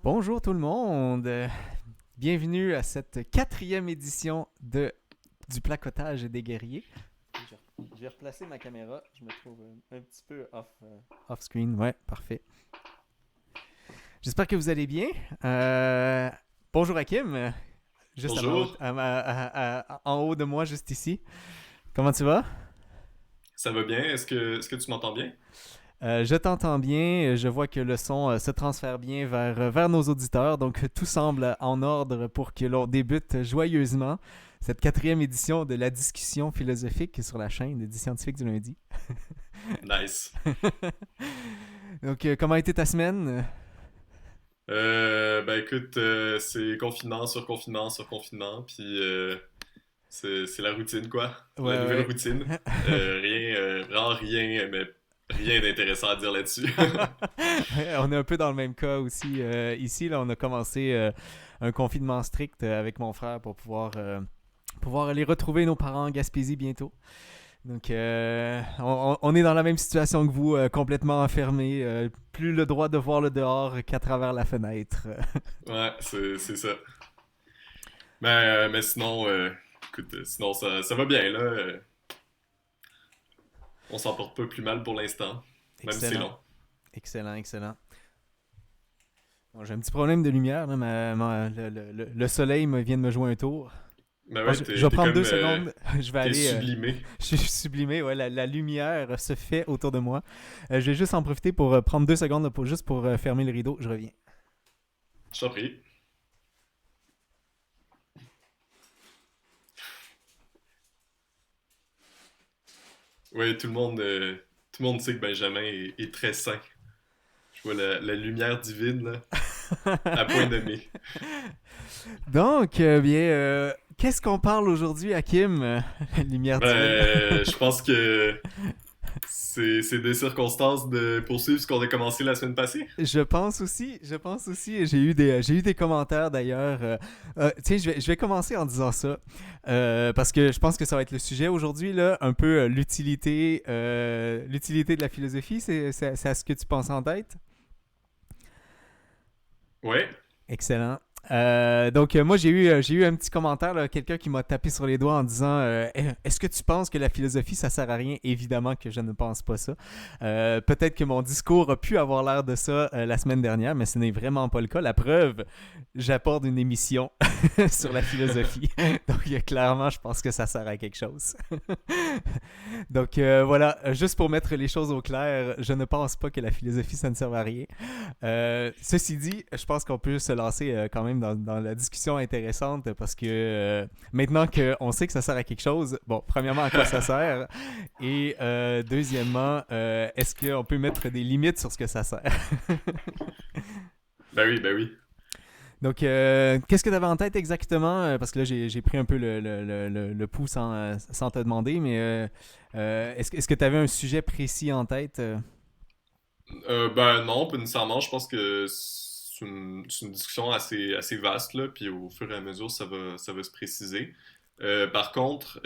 Bonjour tout le monde, bienvenue à cette 4e édition du placotage des guerriers. Je vais replacer ma caméra, je me trouve un petit peu off-screen, ouais, parfait. J'espère que vous allez bien. Bonjour Hakim, juste Bonjour, en haut de moi, juste ici. Comment tu vas? ça va bien? Est-ce que tu m'entends bien? Je t'entends bien, je vois que le son se transfère bien vers nos auditeurs, donc tout semble en ordre pour que l'on débute joyeusement cette 4e édition de la discussion philosophique sur la chaîne des scientifiques du lundi. Nice. Donc, comment a été ta semaine? Ben écoute, c'est confinement sur confinement sur confinement, puis c'est la routine quoi, Ouais, la nouvelle ouais. routine. Vraiment rien, mais rien d'intéressant à dire là-dessus. On est un peu dans le même cas aussi. Ici, là, on a commencé un confinement strict avec mon frère pour pouvoir aller retrouver nos parents en Gaspésie bientôt. Donc, on est dans la même situation que vous, complètement enfermés. Plus le droit de voir le dehors qu'à travers la fenêtre. Ouais, c'est ça. Mais sinon, écoute, sinon ça va bien là. On s'en porte pas plus mal pour l'instant, même si c'est Excellent, long. excellent, excellent. Bon, j'ai un petit problème de lumière. Là, le soleil vient de me jouer un tour. Ben Bon, ouais, je vais t'es prendre comme 2 secondes. Je vais t'es aller. sublimé. Je suis sublimé. Ouais, la lumière se fait autour de moi. Je vais juste en profiter pour prendre 2 secondes juste pour fermer le rideau. Je reviens. Je t'en prie. Oui, tout le monde sait que Benjamin est très sain. Je vois la lumière divine là, à point nommé. Donc, bien, qu'est-ce qu'on parle aujourd'hui, Hakim? Lumière divine. Je pense que c'est des circonstances de poursuivre ce qu'on a commencé la semaine passée. Je pense aussi. J'ai eu des commentaires d'ailleurs. Tiens, je vais commencer en disant ça. Parce que je pense que ça va être le sujet aujourd'hui, là. Un peu l'utilité de la philosophie, c'est à ce que tu penses en tête? Ouais, Excellent. Donc, moi, j'ai eu un petit commentaire, là, quelqu'un qui m'a tapé sur les doigts en disant Est-ce que tu penses que la philosophie, ça sert à rien? Évidemment que je ne pense pas ça. Peut-être que mon discours a pu avoir l'air de ça la semaine dernière, mais ce n'est vraiment pas le cas. La preuve, j'apporte une émission sur la philosophie. Donc, clairement, je pense que ça sert à quelque chose. Donc, voilà, juste pour mettre les choses au clair, je ne pense pas que la philosophie, ça ne sert à rien. Ceci dit, je pense qu'on peut se lancer quand même dans la discussion intéressante parce que maintenant qu'on sait que ça sert à quelque chose, bon, premièrement, à quoi ça sert? Et deuxièmement, est-ce qu'on peut mettre des limites sur ce que ça sert? ben oui, ben oui. Donc, qu'est-ce que tu avais en tête exactement? Parce que là, j'ai pris un peu le pouls sans te demander, mais est-ce que tu avais un sujet précis en tête? Ben non, pas nécessairement. Je pense que c'est une discussion assez vaste là, puis au fur et à mesure, ça va se préciser. Par contre,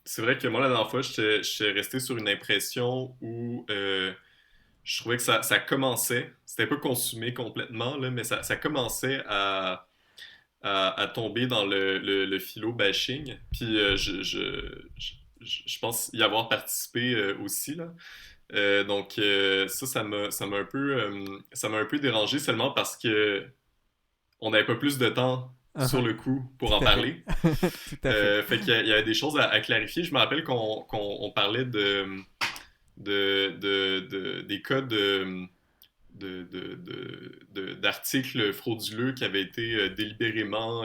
c'est vrai que moi, la dernière fois, j'étais resté sur une impression où je trouvais que ça commençait, c'était pas consumé complètement, là, mais ça commençait à tomber dans le philo-bashing. Puis je pense y avoir participé aussi, là. Donc ça m'a un peu dérangé seulement parce que on n'avait pas plus de temps sur Uh-huh. le coup pour en Tout à fait. parler. Tout à fait. Fait qu'il y avait des choses à clarifier. Je me rappelle qu'on parlait des cas d'articles frauduleux qui avaient été délibérément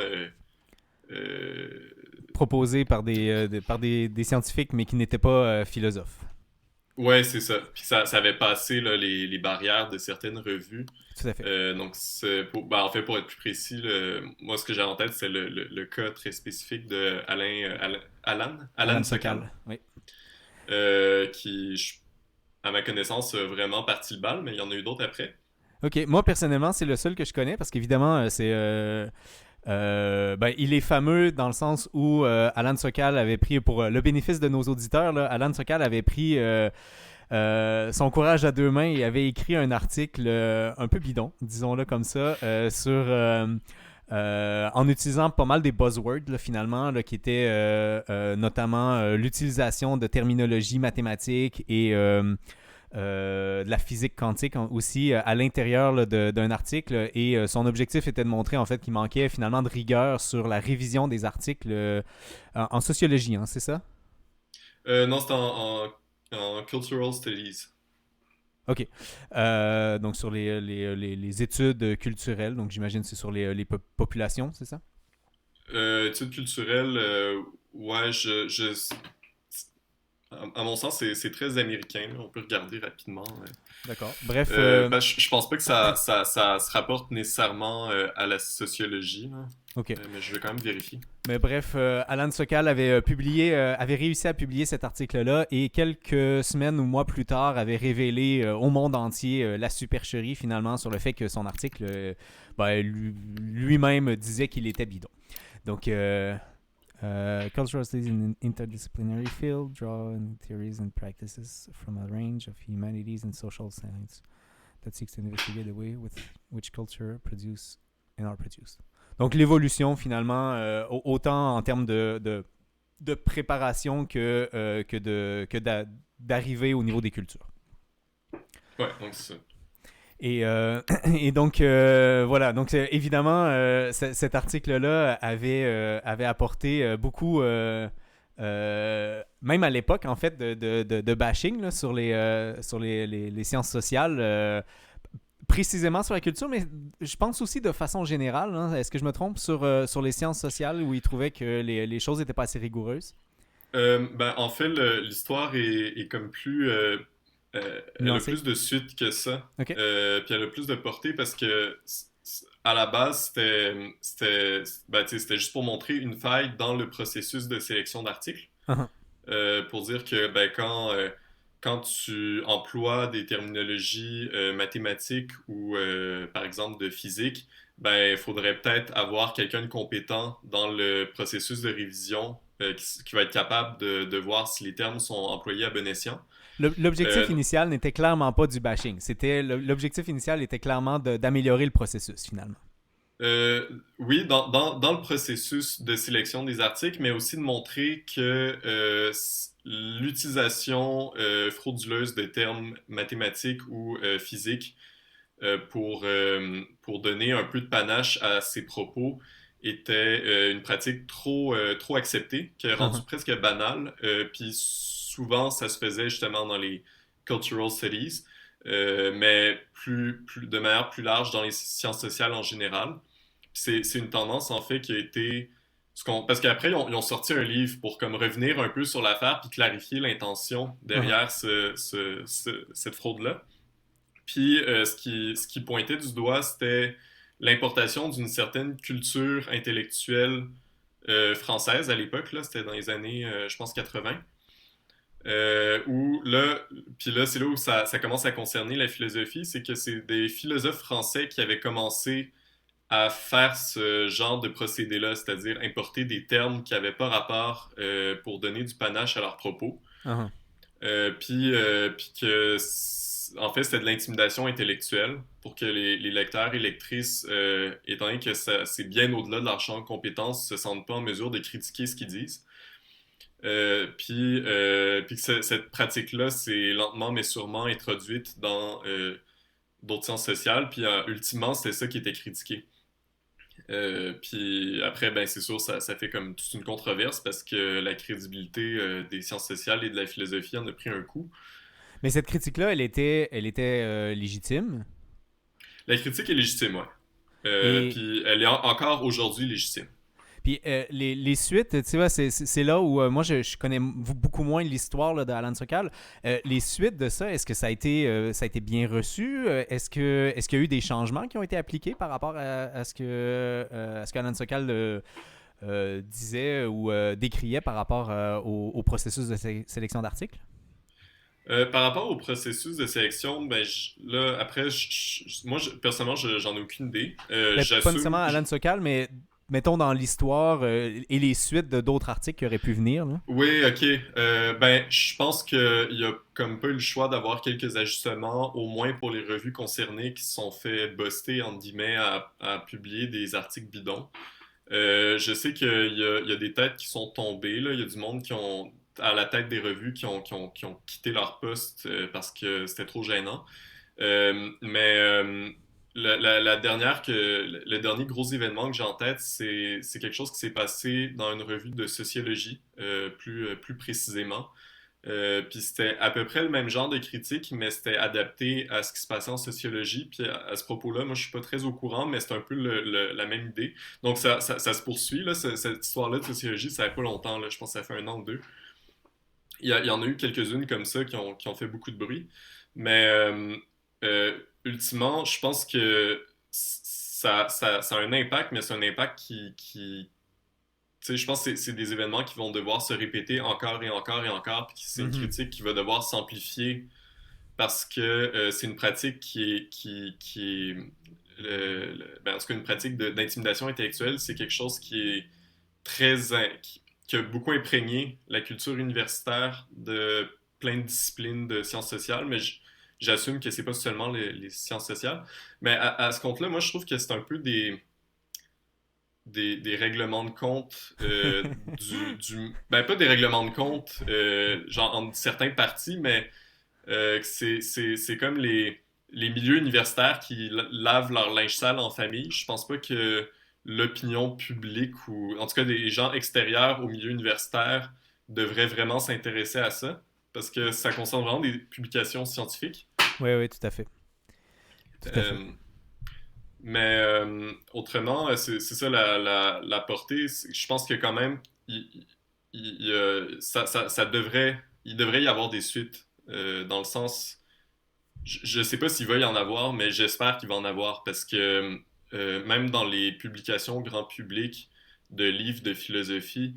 euh, Proposé par des scientifiques, mais qui n'étaient pas philosophes. ouais, c'est ça. Puis ça avait passé là, les barrières de certaines revues. Tout à fait. Donc, en fait, pour être plus précis, moi, ce que j'ai en tête, c'est le cas très spécifique de Alan Alan Sokal, Sokal, oui. qui, à ma connaissance, a vraiment parti le bal, mais il y en a eu d'autres après. Ok, moi personnellement, c'est le seul que je connais parce qu'évidemment, ben, il est fameux dans le sens où Alan Sokal avait pris, pour le bénéfice de nos auditeurs, là, Alan Sokal avait pris son courage à deux mains et avait écrit un article un peu bidon, disons-le comme ça, en utilisant pas mal des buzzwords là, finalement, là, qui étaient notamment l'utilisation de terminologie mathématique et de la physique quantique aussi à l'intérieur là, d'un article. Et son objectif était de montrer en fait qu'il manquait finalement de rigueur sur la révision des articles en sociologie, hein, c'est ça? Non, c'était en Cultural Studies. OK. Donc sur les études culturelles, donc j'imagine que c'est sur populations, c'est ça? Études culturelles, ouais, à mon sens, c'est très américain, là. On peut regarder rapidement. Ouais. D'accord. Bref, Ben, je pense pas que ça se rapporte nécessairement à la sociologie, là. OK. Mais je vais quand même vérifier. Mais bref, Alan Sokal avait réussi à publier cet article-là et quelques semaines ou mois plus tard avait révélé au monde entier la supercherie finalement sur le fait que son article ben, lui-même disait qu'il était bidon. Donc, Cultural Studies in an Interdisciplinary Field, drawing theories and practices from a range of humanities and social science that seeks to investigate the way with which culture produce and are produced. Donc l'évolution finalement, autant en termes de préparation d'arrivée au niveau des cultures. Ouais, donc c'est ça. Et donc, voilà. Donc, évidemment, cet article-là avait apporté beaucoup, même à l'époque, en fait, de bashing là, sur les sciences sociales, précisément sur la culture, mais je pense aussi de façon générale. Hein, est-ce que je me trompe sur les sciences sociales où il trouvait que les choses n'étaient pas assez rigoureuses? Ben, en fait, l'histoire est comme plus... elle a Nuancées? plus de suite que ça. OK. Puis elle a plus de portée parce que à la base, ben, tu sais, c'était juste pour montrer une faille dans le processus de sélection d'articles. Uh-huh. Pour dire que ben, quand tu emploies des terminologies mathématiques ou par exemple de physique, ben, il faudrait peut-être avoir quelqu'un de compétent dans le processus de révision qui va être capable de voir si les termes sont employés à bon escient. L'objectif Euh, initial n'était clairement pas du bashing. L'objectif initial était clairement d'améliorer le processus, finalement. oui, dans le processus de sélection des articles, mais aussi de montrer que l'utilisation frauduleuse de termes mathématiques ou physiques pour donner un peu de panache à ses propos était une pratique trop acceptée, qui est rendue presque banale. Puis souvent, ça se faisait justement dans les cultural studies, mais de manière plus large dans les sciences sociales en général. C'est une tendance en fait qui a été... Parce qu'après, ils ont sorti un livre pour comme revenir un peu sur l'affaire puis clarifier l'intention derrière cette fraude-là. Puis ce qui pointait du doigt, c'était l'importation d'une certaine culture intellectuelle française à l'époque, là, c'était dans les années, je pense, 80. Où là, puis là, c'est là où ça commence à concerner la philosophie, c'est que c'est des philosophes français qui avaient commencé à faire ce genre de procédé-là, c'est-à-dire importer des termes qui n'avaient pas rapport pour donner du panache à leurs propos. Uh-huh. Puis que, en fait, c'était de l'intimidation intellectuelle pour que les lecteurs et lectrices, étant donné que c'est bien au-delà de leur champ de compétences, se sentent pas en mesure de critiquer ce qu'ils disent. Puis que cette pratique-là s'est lentement mais sûrement introduite dans d'autres sciences sociales. Puis ultimement, c'était ça qui était critiqué. Puis après, ben, c'est sûr, ça fait comme toute une controverse parce que la crédibilité des sciences sociales et de la philosophie en a pris un coup. Mais cette critique-là, elle était légitime. La critique est légitime, ouais. Et Puis elle est encore aujourd'hui légitime. puis les suites, tu vois, c'est là où moi je connais beaucoup moins l'histoire là, d'Alan Sokal. Les suites de ça, est-ce que ça a été bien reçu? Est-ce qu'il y a eu des changements qui ont été appliqués par rapport à ce qu'Alan Sokal disait ou décriait par rapport au processus de sélection d'articles? Par rapport au processus de sélection, ben, là, après, personnellement, j'en ai aucune idée. Ben, pas J'assume. nécessairement Alan Sokal, mais mettons, dans l'histoire et les suites de d'autres articles qui auraient pu venir, là? Oui, ok. Ben, je pense qu'il y a comme pas eu le choix d'avoir quelques ajustements, au moins pour les revues concernées qui se sont fait buster, entre guillemets, à publier des articles bidons. Je sais qu'il y a des têtes qui sont tombées, là. Il y a du monde qui ont, à la tête des revues, qui ont quitté leur poste parce que c'était trop gênant. Mais la dernière le dernier gros événement que j'ai en tête, c'est quelque chose qui s'est passé dans une revue de sociologie, plus précisément. Puis c'était à peu près le même genre de critique, mais c'était adapté à ce qui se passait en sociologie. Puis à ce propos-là, moi je suis pas très au courant, mais c'est un peu la même idée. Donc ça se poursuit, là, cette histoire-là de sociologie, ça fait pas longtemps, là, je pense que ça fait un an ou deux. Il y en a eu quelques-unes comme ça qui ont fait beaucoup de bruit. Mais ultimement, je pense que ça a un impact, mais c'est un impact tu sais, je pense que c'est des événements qui vont devoir se répéter encore et encore et encore, puis c'est une Mhm. critique qui va devoir s'amplifier parce que c'est une pratique qui est ben, en tout cas, une pratique d'intimidation intellectuelle, c'est quelque chose qui est qui a beaucoup imprégné la culture universitaire de plein de disciplines de sciences sociales, mais j'assume que c'est pas seulement les sciences sociales. Mais à ce compte-là, moi, je trouve que c'est un peu des règlements de compte ben pas des règlements de compte genre entre certains partis, mais c'est comme les milieux universitaires qui lavent leur linge sale en famille. Je pense pas que l'opinion publique ou en tout cas des gens extérieurs au milieu universitaire devraient vraiment s'intéresser à ça parce que ça concerne vraiment des publications scientifiques. Oui, oui, tout à fait. Tout à fait. Euh, mais autrement, c'est ça la portée. Je pense que quand même, il devrait y avoir des suites dans le sens je sais pas s'il va y en avoir, mais j'espère qu'il va en avoir parce que même dans les publications grand public de livres de philosophie,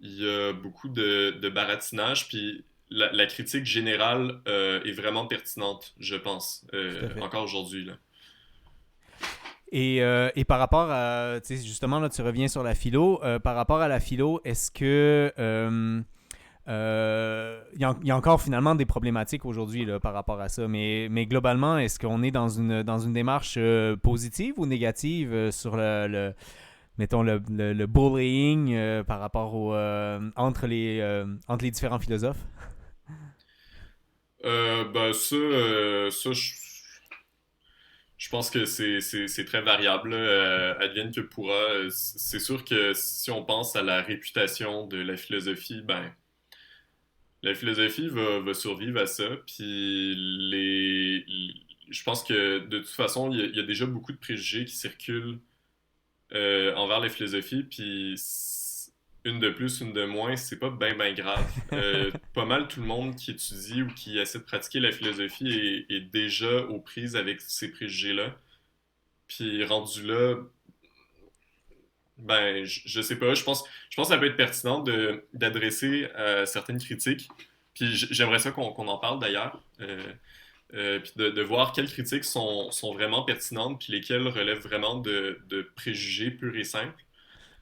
il y a beaucoup de baratinage, puis la critique générale est vraiment pertinente, je pense, Tout à fait. encore aujourd'hui, là. Et par rapport à, tu sais, justement, là, tu reviens sur la philo. Par rapport à la philo, est-ce que il y a encore finalement des problématiques aujourd'hui là, par rapport à ça, mais globalement, est-ce qu'on est dans une démarche positive ou négative sur mettons, le bullying par rapport entre les différents philosophes? Ben ça, je pense que c'est très variable, là. Advienne que pourra. C'est sûr que si on pense à la réputation de la philosophie, ben, la philosophie va survivre à ça. Puis je pense que de toute façon, il y a déjà beaucoup de préjugés qui circulent envers la philosophie. Puis une de plus, une de moins, c'est pas ben grave. Pas mal tout le monde qui étudie ou qui essaie de pratiquer la philosophie est déjà aux prises avec ces préjugés-là. Puis rendu là, ben, je sais pas, je pense que ça peut être pertinent d'adresser certaines critiques. Puis j'aimerais ça qu'on en parle d'ailleurs. Puis de voir quelles critiques sont vraiment pertinentes, puis lesquelles relèvent vraiment de préjugés purs et simples.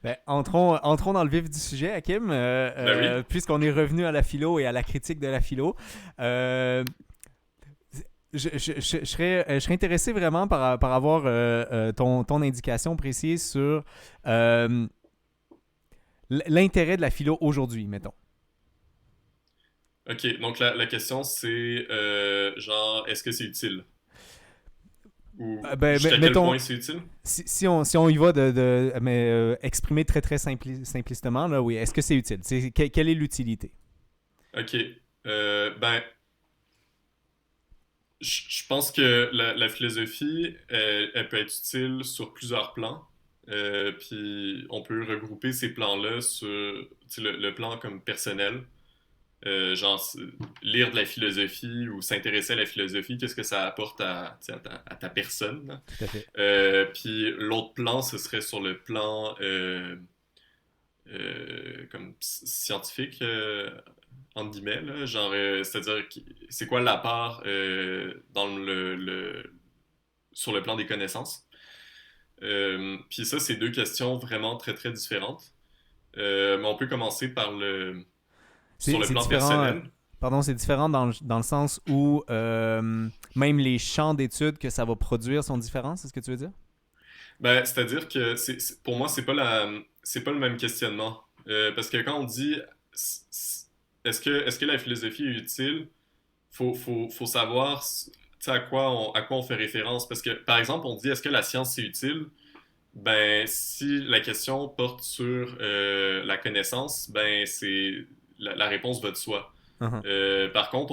Ben, entrons dans le vif du sujet, Hakim, Ben oui. puisqu'on est revenu à la philo et à la critique de la philo. Euh, je serais intéressé vraiment par avoir ton indication précise sur euh, l'intérêt de la philo aujourd'hui, mettons. Ok, donc la question c'est genre, est-ce que c'est utile? Ou jusqu'à quel Mettons, point c'est utile? si on y va mais, exprimer très très simplistement, là, oui, est-ce que c'est utile? Quelle est l'utilité? Ok. Ben, je pense que la philosophie, elle peut être utile sur plusieurs plans. Puis on peut regrouper ces plans-là sur tu sais, le plan comme personnel. Genre, lire de la philosophie ou s'intéresser à la philosophie, qu'est-ce que ça apporte tu sais, à ta personne, là. Tout à fait. Puis l'autre plan, ce serait sur le plan comme scientifique, entre guillemets, là, genre, c'est-à-dire, c'est quoi l'apport dans sur le plan des connaissances. Puis ça, c'est deux questions vraiment très, très différentes. Mais on peut commencer par sur le C'est plan différent, personnel. pardon, c'est différent dans le sens où même les champs d'études que ça va produire sont différents, c'est ce que tu veux dire? Ben, c'est-à-dire que pour moi, c'est pas le même questionnement. Parce que quand on dit est-ce que la philosophie est utile, faut savoir tu sais, à quoi on fait référence. Parce que, par exemple, on dit est-ce que la science c'est utile? Ben, si la question porte sur la connaissance, ben c'est la réponse va de soi. Mhm. Par contre,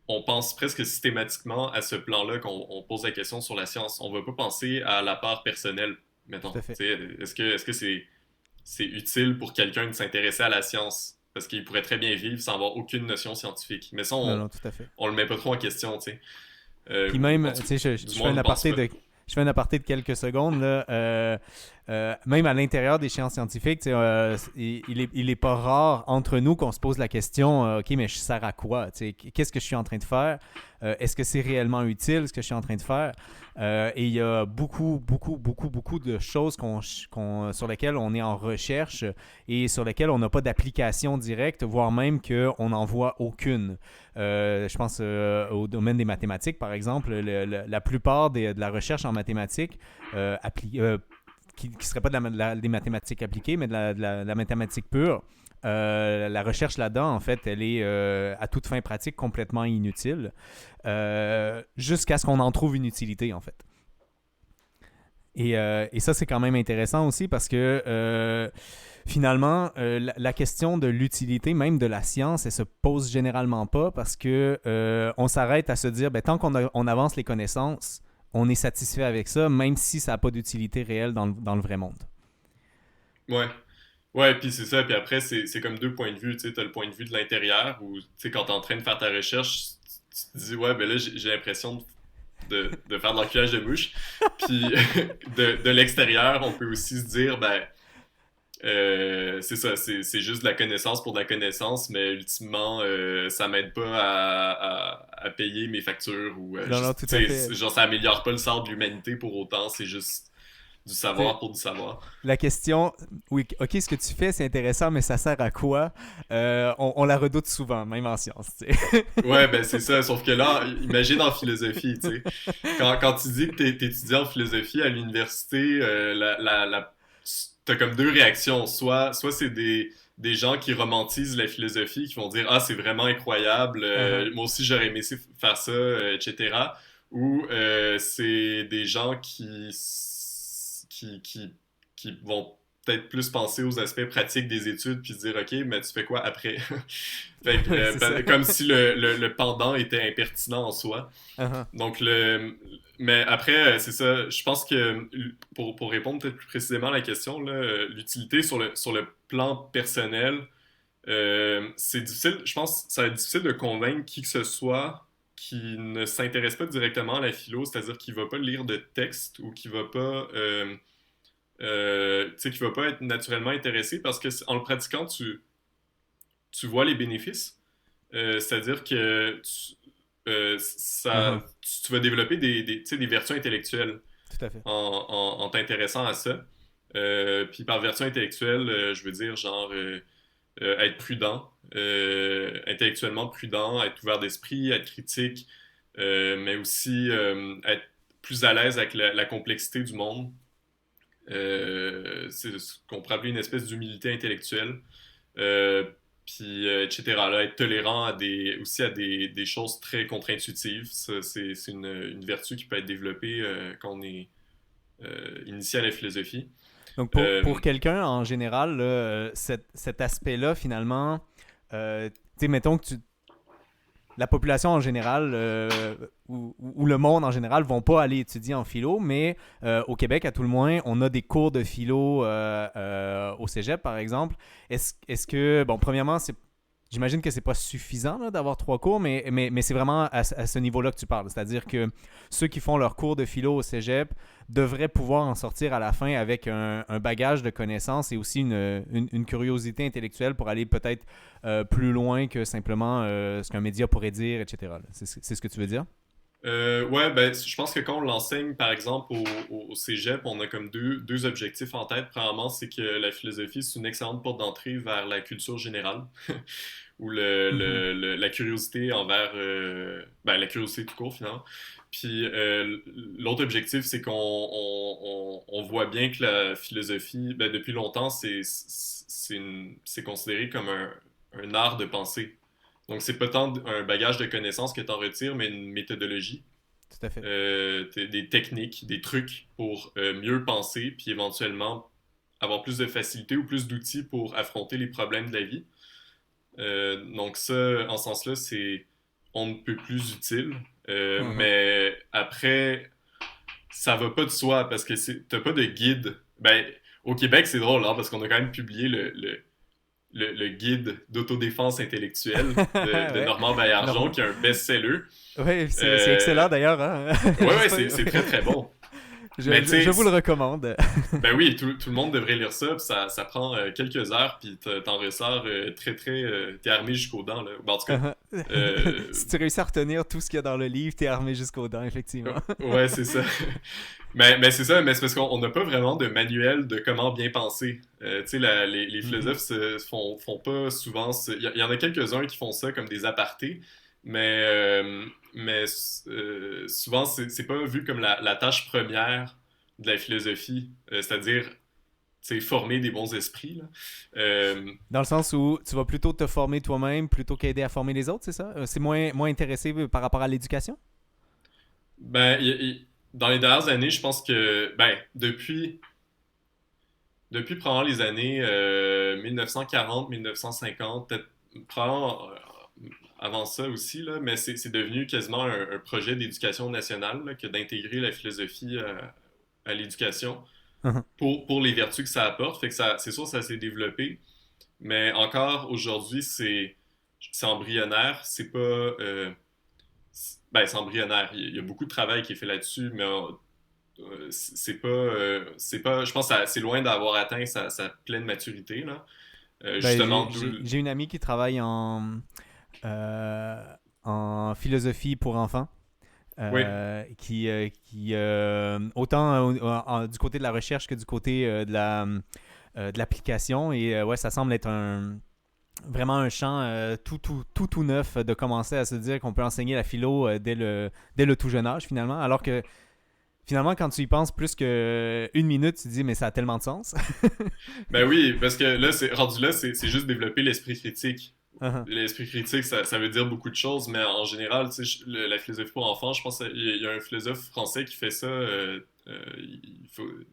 on pense presque systématiquement à ce plan-là quand on pose la question sur la science. On ne va pas penser à la part personnelle, Tout mettons. à fait. Tu sais, est-ce que c'est utile pour quelqu'un de s'intéresser à la science? Parce qu'il pourrait très bien vivre sans avoir aucune notion scientifique. Mais ça, Non, non, tout à fait. on le met pas trop en question, tu sais. Puis même, En tout, tu sais, du je fais moins, un je pense aparté pas. de quelques secondes, là. Même à l'intérieur des sciences scientifiques, tu sais, il est pas rare entre nous qu'on se pose la question, OK, mais je sers à quoi? Tu sais, qu'est-ce que je suis en train de faire? Est-ce que c'est réellement utile ce que je suis en train de faire? Et il y a beaucoup de choses sur lesquelles on est en recherche et sur lesquelles on n'a pas d'application directe, voire même qu'on n'en voit aucune. Je pense au domaine des mathématiques, par exemple. La plupart de la recherche en mathématiques qui ne serait pas des mathématiques appliquées, mais de la mathématique pure, la recherche là-dedans, en fait, elle est à toute fin pratique complètement inutile, jusqu'à ce qu'on en trouve une utilité, en fait. Et ça, c'est quand même intéressant aussi parce que finalement, la question de l'utilité même de la science, elle se pose généralement pas parce que on s'arrête à se dire, ben, tant on avance les connaissances, on est satisfait avec ça, même si ça n'a pas d'utilité réelle dans le vrai monde. Ouais. Ouais, puis c'est ça. Puis après, c'est comme deux points de vue. Tu sais, t'as le point de vue de l'intérieur où, tu sais, quand t'es en train de faire ta recherche, tu te dis, ouais, ben là, j'ai l'impression de faire de l'enculage de mouche. Puis de l'extérieur, on peut aussi se dire, ben, c'est ça, c'est juste de la connaissance pour de la connaissance, mais ultimement, ça m'aide pas à payer mes factures ou Non, non, juste, tout à tu fait. sais, genre, ça améliore pas le sort de l'humanité pour autant, c'est juste du Tu sais, savoir pour du savoir. la question, oui, ok, ce que tu fais, c'est intéressant, mais ça sert à quoi? On la redoute souvent, même en sciences. Tu sais. Ouais, ben c'est ça. Sauf que là, imagine en philosophie, tu sais. Quand tu dis que t'es étudiant en philosophie à l'université, t'as comme deux réactions. Soit c'est des gens qui romantisent la philosophie, qui vont dire ah, c'est vraiment incroyable, Uh-huh. moi aussi j'aurais aimé faire ça, etc. Ou c'est des gens qui, qui vont peut-être plus penser aux aspects pratiques des études puis se dire ok, mais tu fais quoi après? Fait que, Oui, c'est ça. comme si le pendant était impertinent en soi. Uh-huh. Donc, mais après, c'est ça. Je pense que pour répondre peut-être plus précisément à la question, là, l'utilité sur le plan personnel, c'est difficile. Je pense que ça va être difficile de convaincre qui que ce soit qui ne s'intéresse pas directement à la philo, c'est-à-dire qui va pas lire de texte ou qui va pas, tu sais, qui va pas être naturellement intéressé parce que en le pratiquant, tu vois les bénéfices. C'est-à-dire que Uh-huh. tu vas développer tu sais, des vertus intellectuelles Tout à fait. en t'intéressant à ça. Puis par vertu intellectuelle, je veux dire genre être prudent, intellectuellement prudent, être ouvert d'esprit, être critique, mais aussi être plus à l'aise avec la complexité du monde. C'est ce qu'on pourrait appeler une espèce d'humilité intellectuelle. Euh, Puis, etc. Là, être tolérant aussi à des choses très contre-intuitives. Ça, c'est une vertu qui peut être développée quand on est initié à la philosophie. Donc, Euh, pour quelqu'un, en général, là, cet aspect-là, finalement, tu sais, mettons que la population en général ou le monde en général vont pas aller étudier en philo, mais au Québec, à tout le moins, on a des cours de philo au cégep, par exemple. Est-ce que, bon, premièrement, j'imagine que c'est pas suffisant là, d'avoir 3 cours, mais c'est vraiment à ce niveau-là que tu parles. C'est-à-dire que ceux qui font leur cours de philo au cégep devraient pouvoir en sortir à la fin avec un bagage de connaissances et aussi une curiosité intellectuelle pour aller peut-être plus loin que simplement ce qu'un média pourrait dire, etc. là. C'est ce que tu veux dire? Ouais, ben, je pense que quand on l'enseigne, par exemple, au cégep, on a comme deux objectifs en tête. Premièrement, c'est que la philosophie, c'est une excellente porte d'entrée vers la culture générale, ou Mhm. la curiosité envers, ben, la curiosité tout court, finalement. Puis l'autre objectif, c'est qu'on voit bien que la philosophie, ben, depuis longtemps, c'est considéré comme un art de penser. Donc, c'est pas tant un bagage de connaissances que tu en retires, mais une méthodologie, Tout à fait. des techniques, des trucs pour mieux penser, puis éventuellement avoir plus de facilité ou plus d'outils pour affronter les problèmes de la vie. Donc ça, en ce sens-là, c'est on ne peut plus utile. Mhm. Mais après, ça va pas de soi parce que t'as pas de guide. Ben, au Québec, c'est drôle, hein, parce qu'on a quand même publié le guide d'autodéfense intellectuelle de Ouais. Normand Baillargeon, Normal. qui est un best-seller. Ouais, c'est excellent Euh, d'ailleurs, hein. ouais, ouais, Juste c'est très très bon. Mais tu je vous le sais, recommande. ben oui, tout le monde devrait lire ça, puis ça prend quelques heures, puis t'en ressors très très. T'es armé jusqu'aux dents, là. Ben, en tout cas, Si tu réussis à retenir tout ce qu'il y a dans le livre, t'es armé jusqu'aux dents, effectivement. ouais, c'est ça. Mais c'est ça, mais c'est parce qu'on n'a pas vraiment de manuel de comment bien penser. Tu sais, les Mhm. philosophes font pas souvent. Il y en a quelques-uns qui font ça comme des apartés, mais souvent, c'est pas vu comme la tâche première de la philosophie, c'est-à-dire, tu sais, former des bons esprits, là. Dans le sens où tu vas plutôt te former toi-même plutôt qu'aider à former les autres, c'est ça? C'est moins intéressé par rapport à l'éducation? Ben, dans les dernières années, je pense que, ben, depuis probablement les années 1940-1950, peut-être probablement avant ça aussi, là, mais c'est devenu quasiment un projet d'éducation nationale là, que d'intégrer la philosophie à l'éducation pour les vertus que ça apporte. Fait que c'est sûr, ça s'est développé, mais encore aujourd'hui, c'est embryonnaire. Ben, c'est embryonnaire. Il y a beaucoup de travail qui est fait là-dessus, mais c'est pas, je pense que c'est loin d'avoir atteint sa pleine maturité, là. Ben, Justement, d'où j'ai une amie qui travaille euh, en philosophie pour enfants. Oui, Autant du côté de la recherche que du côté de l'application. Et ouais, ça semble être vraiment un champ tout neuf de commencer à se dire qu'on peut enseigner la philo dès le tout jeune âge, finalement. Alors que, finalement, quand tu y penses plus qu'une minute, tu te dis, mais ça a tellement de sens. ben oui, parce que là, rendu là, c'est juste développer l'esprit critique. Uh-huh. L'esprit critique, ça veut dire beaucoup de choses, mais en général, tu sais, la philosophie pour enfants, je pense qu'il y a un philosophe français qui fait ça,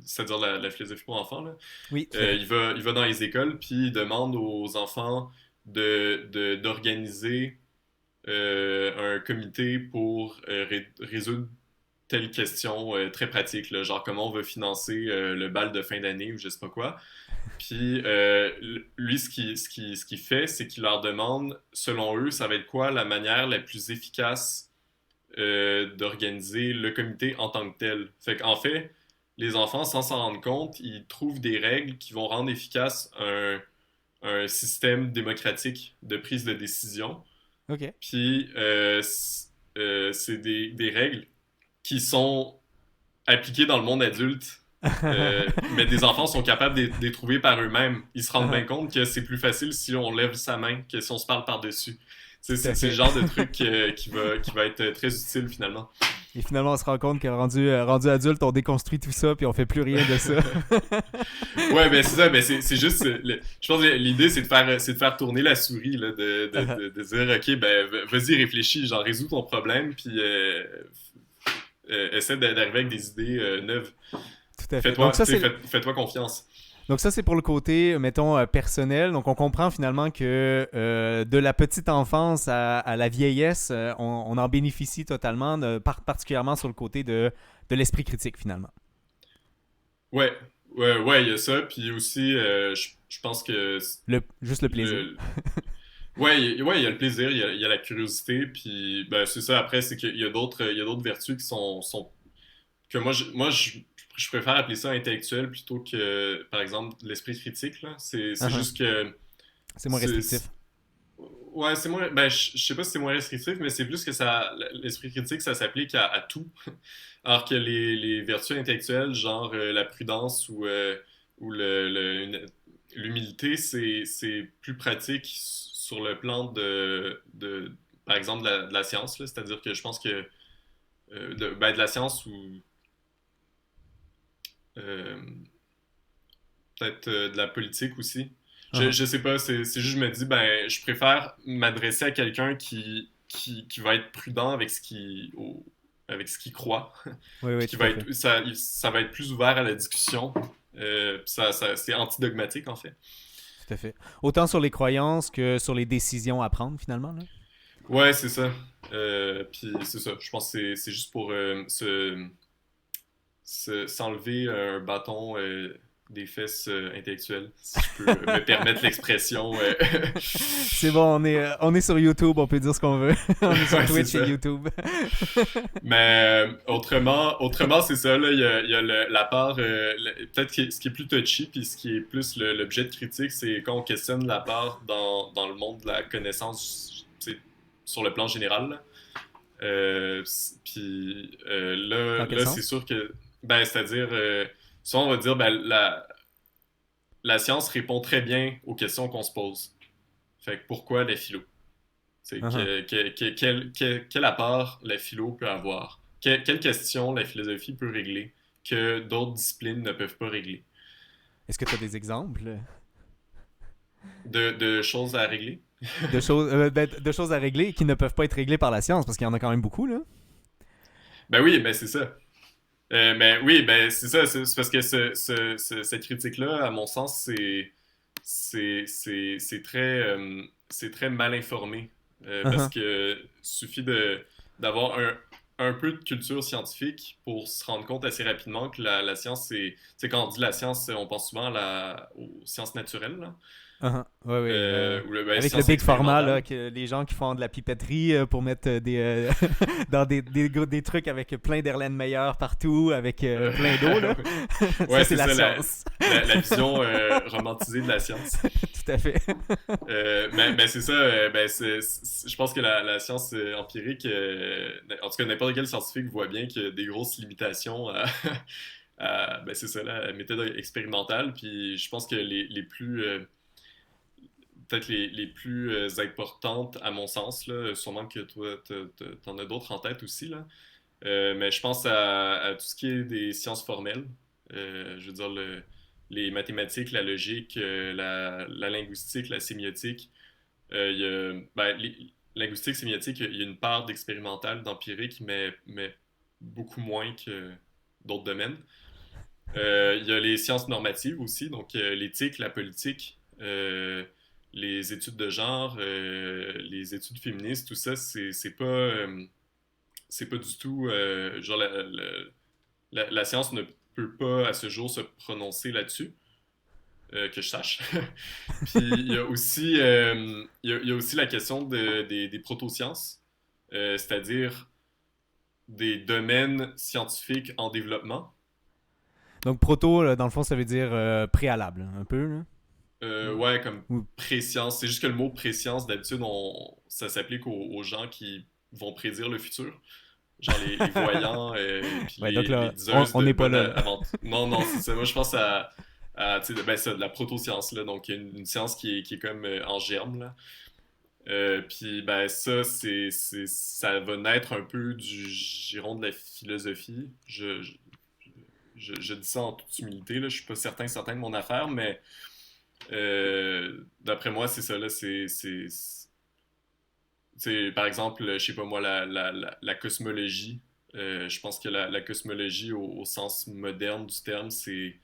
c'est-à-dire la philosophie pour enfants, là. Oui, tout à fait. Il va dans les écoles, puis il demande aux enfants d'organiser un comité pour résoudre telle question très pratique, là, genre comment on va financer le bal de fin d'année ou je sais pas quoi. Puis lui, ce qu'il fait, c'est qu'il leur demande, selon eux, ça va être quoi la manière la plus efficace d'organiser le comité en tant que tel. Fait qu'en fait, les enfants, sans s'en rendre compte, ils trouvent des règles qui vont rendre efficace un système démocratique de prise de décision. OK. Puis c'est des règles qui sont appliquées dans le monde adulte, mais des enfants sont capables de les trouver par eux-mêmes. Ils se rendent Uh-huh. bien compte que c'est plus facile si on lève sa main que si on se parle par-dessus. Tout à C'est le fait. genre de truc qui va être très utile finalement. Et finalement, on se rend compte que rendu adulte, on déconstruit tout ça, puis on fait plus rien de ça. Ouais, ben c'est ça, ben c'est juste. Je pense que l'idée, c'est de faire tourner la souris, là, de dire, OK, ben vas-y, réfléchis, genre, résous ton problème, puis essaie d'arriver avec des idées neuves. Tout à fait. Donc ça, c'est Fais-toi confiance. Donc ça, c'est pour le côté, mettons, personnel. Donc on comprend finalement que de la petite enfance à la vieillesse, on en bénéficie totalement, particulièrement sur le côté de l'esprit critique finalement. Ouais, ouais, il y a ça, puis aussi, je pense que Juste le plaisir. le, ouais, il y a le plaisir, il y a la curiosité, puis ben, c'est ça, après, c'est qu'il y a il y a d'autres vertus qui que je préfère appeler ça intellectuel plutôt que, par exemple, l'esprit critique, là. C'est Uh-huh. juste que, C'est moins c'est, restrictif. Ouais, c'est moins. Ben, je sais pas si c'est moins restrictif, mais c'est plus que ça. L'esprit critique, ça s'applique à tout. Alors que les vertus intellectuelles, genre la prudence ou l'humilité, c'est plus pratique sur le plan par exemple, de la science, là. C'est-à-dire que je pense que de la science ou euh, peut-être de la politique aussi. Uh-huh. Je sais pas, c'est juste, je me dis, ben, je préfère m'adresser à quelqu'un qui va être prudent avec avec ce qu'il croit, Oui, puis oui, qui tout à va fait. être, ça va être plus ouvert à la discussion. C'est antidogmatique, en fait. Tout à fait. Autant sur les croyances que sur les décisions à prendre, finalement. Là. Ouais, c'est ça. Puis c'est ça. Je pense que c'est juste pour s'enlever un bâton des fesses intellectuelles, si je peux me permettre l'expression. C'est bon, on est sur YouTube, on peut dire ce qu'on veut. On est sur Ouais, c'est Twitch et ça. YouTube. Mais autrement c'est ça. Là, il y a la part, peut-être ce qui est plus touchy, puis ce qui est plus l'objet de critique, c'est quand on questionne la part dans le monde de la connaissance, tu sais, sur le plan général. Là. Dans quel Là c'est sens? sûr que, ben, c'est-à-dire, souvent on va dire, ben, la science répond très bien aux questions qu'on se pose. Fait que pourquoi les philo? C'est Uh-huh. quel apport la philo peut avoir? Quelle question la philosophie peut régler que d'autres disciplines ne peuvent pas régler? Est-ce que tu as des exemples De choses à régler? de choses à régler qui ne peuvent pas être réglées par la science? Parce qu'il y en a quand même beaucoup, là. Ben oui, ben c'est ça. Mais oui, ben c'est ça. C'est parce que cette critique-là, à mon sens, c'est très mal informé. Parce Uh-huh. que suffit d'avoir un peu de culture scientifique pour se rendre compte assez rapidement que la science, c'est. Tu sais, quand on dit la science, on pense souvent aux sciences naturelles, là, Uh-huh. Ouais, ouais. ou le, ben, Avec le sciences big pharma, là, expérimentales. que les gens qui font de la pipetterie pour mettre dans des trucs avec plein d'Erlenmeyer partout, avec Euh, plein d'eau, là. Ça, ouais, c'est c'est la ça, science. la vision romantisée de la science. Tout à fait. Mais c'est ça, ben je pense que la science empirique, en tout cas n'importe quel scientifique voit bien qu'il y a des grosses limitations ben c'est ça, la méthode expérimentale, puis je pense que les plus, peut-être les plus importantes à mon sens, là, sûrement que toi t'en as d'autres en tête aussi, là, mais je pense à tout ce qui est des sciences formelles. Je veux dire, les mathématiques, la logique, la linguistique, la sémiotique. Il y a, ben, linguistique, sémiotique, il y a une part d'expérimental, d'empirique, mais beaucoup moins que d'autres domaines. Il y a les sciences normatives aussi, donc l'éthique, la politique, les études de genre, les études féministes, tout ça, c'est pas du tout genre la science ne peut pas à ce jour se prononcer là-dessus, que je sache. Puis il y a aussi la question des proto-sciences, c'est-à-dire des domaines scientifiques en développement. Donc, proto, là, dans le fond, ça veut dire préalable, un peu, là. Ouais, comme Ou- préscience. C'est juste que le mot préscience, d'habitude, ça s'applique aux gens qui vont prédire le futur. Genre les voyants, puis Ouais, donc les là, diseuses on de n'est pas bonne là, là. avant. Non, non, c'est ça. Moi, je pense tu sais, ben, ça, de la proto-science, là. Donc, une science qui est comme en germe, là. Puis, ben, ça, ça va naître un peu du giron de la philosophie. Je dis ça en toute humilité, là. Je suis pas certain de mon affaire, mais d'après moi, c'est ça, là. Par exemple, je sais pas moi, la cosmologie. Je pense que la cosmologie, au sens moderne du terme, c'est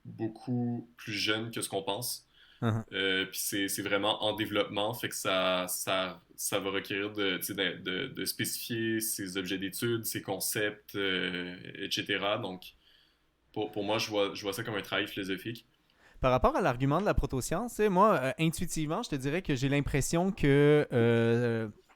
beaucoup plus jeune que ce qu'on pense. Uh-huh. Puis c'est vraiment en développement, fait que ça va requérir tu sais, de spécifier ses objets d'étude, ses concepts, etc. Donc, pour moi, je vois ça comme un travail philosophique. Par rapport à l'argument de la protoscience, tu sais, moi, intuitivement, je te dirais que j'ai l'impression que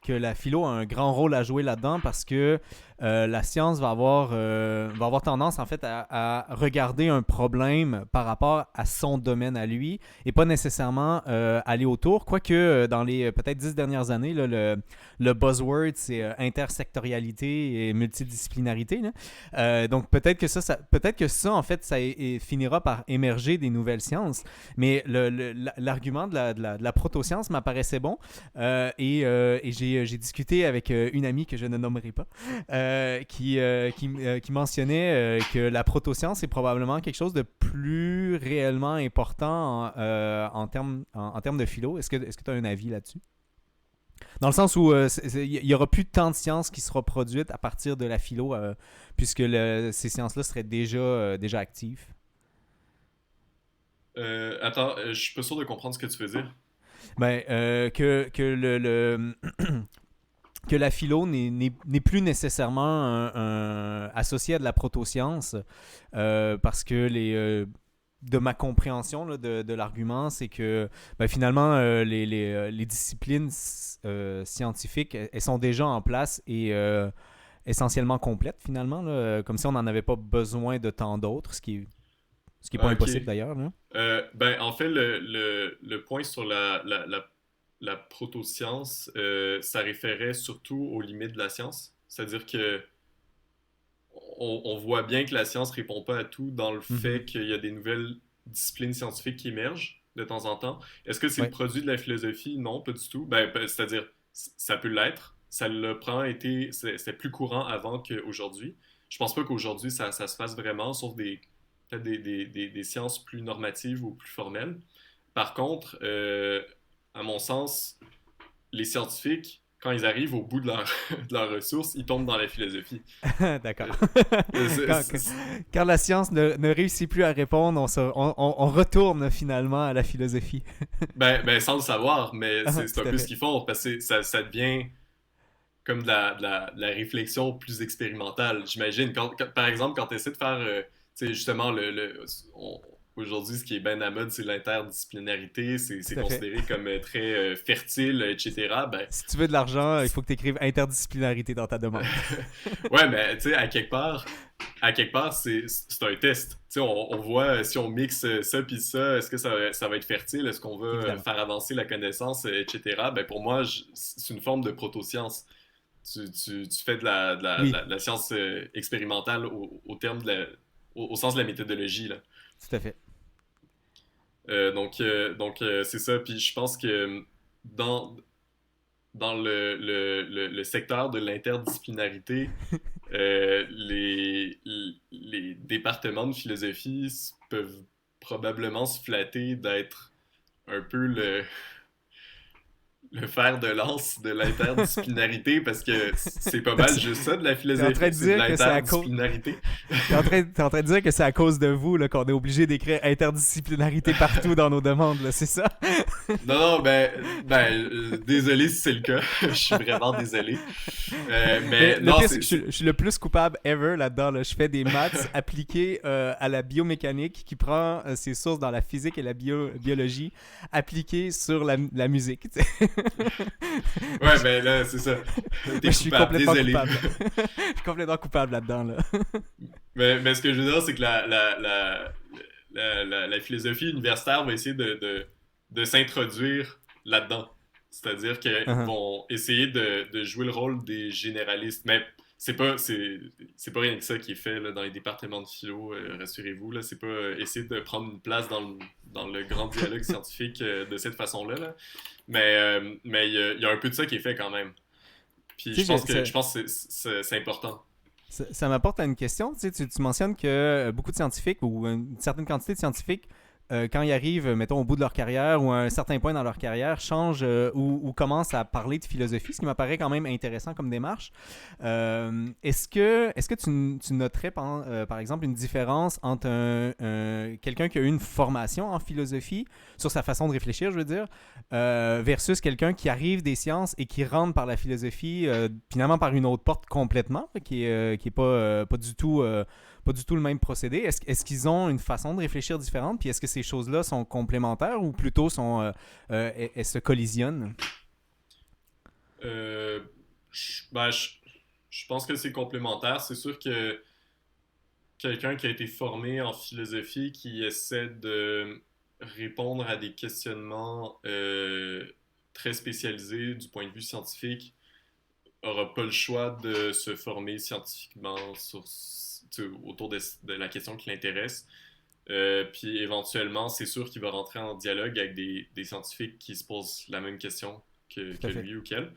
la philo a un grand rôle à jouer là-dedans parce que la science va avoir tendance en fait à regarder un problème par rapport à son domaine à lui et pas nécessairement aller autour. Quoique dans les peut-être 10 dernières années, là, le buzzword, c'est intersectorialité et multidisciplinarité. Là. Donc peut-être que ça en fait, finira par émerger des nouvelles sciences. Mais l'argument de la protoscience m'apparaissait bon. Et j'ai discuté avec une amie que je ne nommerai pas, qui mentionnait que la protoscience est probablement quelque chose de plus réellement important en termes de philo. Est-ce que tu as un avis là-dessus? Dans le sens où il n'y aura plus tant de sciences qui seront produites à partir de la philo, puisque ces sciences-là seraient déjà actives. Attends, je suis pas sûr de comprendre ce que tu veux dire. Ben, que la philo n'est plus nécessairement associée à de la protoscience, parce que de ma compréhension là, de l'argument, c'est que finalement, les disciplines scientifiques, elles sont déjà en place et essentiellement complètes finalement, là, comme si on n'en avait pas besoin de tant d'autres, ce qui est pas Ok. impossible d'ailleurs. Là. En fait, le point sur la protoscience, ça référait surtout aux limites de la science. C'est-à-dire que on voit bien que la science répond pas à tout dans le Mhm. fait qu'il y a des nouvelles disciplines scientifiques qui émergent de temps en temps. Est-ce que c'est le Ouais. produit de la philosophie? Non, pas du tout. C'est-à-dire, ça peut l'être. Ça l'a probablement été, c'était plus courant avant qu'aujourd'hui. Je pense pas qu'aujourd'hui ça se fasse vraiment, sauf peut-être des sciences plus normatives ou plus formelles. Par contre, à mon sens, les scientifiques, quand ils arrivent au bout de de leurs ressources, ils tombent dans la philosophie. D'accord. Euh, c'est- quand, c'est- quand- c'est- quand la science ne réussit plus à répondre, on retourne finalement à la philosophie. sans le savoir, mais Ah, c'est un tout à peu ce fait. qu'ils font, parce que ça devient comme de la réflexion plus expérimentale. J'imagine, par exemple, quand tu essaies de faire, tu sais, justement, aujourd'hui, ce qui est bien à mode, c'est l'interdisciplinarité, c'est Tout à fait. considéré comme très fertile, etc. Si tu veux de l'argent, il faut que tu écrives interdisciplinarité dans ta demande. Ouais, mais tu sais, à quelque part, c'est un test. Tu sais, on voit si on mixe ça puis ça, est-ce que ça va être fertile, est-ce qu'on va Évidemment. faire avancer la connaissance, etc. Ben pour moi, c'est une forme de protoscience. Tu fais Oui, de la science expérimentale au terme au sens de la méthodologie, là. tout à fait. C'est ça. Puis je pense que dans, dans le secteur de l'interdisciplinarité, les départements de philosophie peuvent probablement se flatter d'être un peu le fer de lance de l'interdisciplinarité parce que c'est pas mal juste ça de la T'es en train philosophie, de c'est de dire que c'est à cause. l'interdisciplinarité. T'es en train de dire que c'est à cause de vous là, qu'on est obligé d'écrire interdisciplinarité partout dans nos demandes, là, c'est ça? Non, non, désolé si c'est le cas. Je suis vraiment désolé. Mais Mais le non, pire, c'est que je suis le plus coupable ever là-dedans. Là. Je fais des maths appliquées à la biomécanique qui prend ses sources dans la physique et la biologie appliquées sur la musique. Ouais, mais là, c'est ça. T'es Je suis coupable, complètement désolé. coupable. Je suis complètement coupable là-dedans. Là. Mais ce que je veux dire, c'est que la philosophie universitaire va essayer de s'introduire là-dedans. C'est-à-dire qu'ils Uh-huh. vont essayer de jouer le rôle des généralistes. Mais c'est pas rien que ça qui est fait là, dans les départements de philo, rassurez-vous. Là, c'est pas essayer de prendre une place dans le grand dialogue scientifique de cette façon-là. Là. Mais il y a un peu de ça qui est fait quand même. Puis Tu je sais, pense que c'est important. ça m'apporte à une question. Tu sais, tu mentionnes que beaucoup de scientifiques ou une certaine quantité de scientifiques, quand ils arrivent, mettons, au bout de leur carrière ou à un certain point dans leur carrière, changent ou commencent à parler de philosophie, ce qui m'apparaît quand même intéressant comme démarche. Est-ce que tu noterais, par exemple, une différence entre quelqu'un qui a eu une formation en philosophie, sur sa façon de réfléchir, je veux dire, versus quelqu'un qui arrive des sciences et qui rentre par la philosophie, finalement par une autre porte complètement, qui est pas du tout pas du tout le même procédé. Est-ce qu'ils ont une façon de réfléchir différente? Puis est-ce que ces choses-là sont complémentaires ou plutôt elles se collisionnent? Euh, je- ben, je- je pense que c'est complémentaire. C'est sûr que quelqu'un qui a été formé en philosophie, qui essaie de répondre à des questionnements très spécialisés du point de vue scientifique, aura pas le choix de se former scientifiquement autour de la question qui l'intéresse. Puis éventuellement, c'est sûr qu'il va rentrer en dialogue avec des scientifiques qui se posent la même question Tout que à fait. lui ou qu'elle.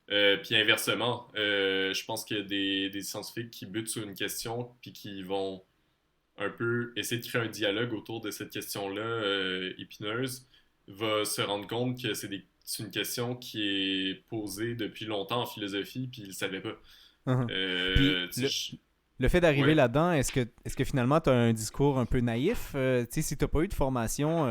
Puis inversement, je pense qu'il y a des scientifiques qui butent sur une question puis qui vont un peu essayer de créer un dialogue autour de cette question-là épineuse, va se rendre compte que c'est une question qui est posée depuis longtemps en philosophie puis il ne savait pas. Mhm. Puis Tu sais, le fait d'arriver ouais. là-dedans, est-ce que finalement tu as un discours un peu naïf? Tu sais, si tu n'as pas eu de formation,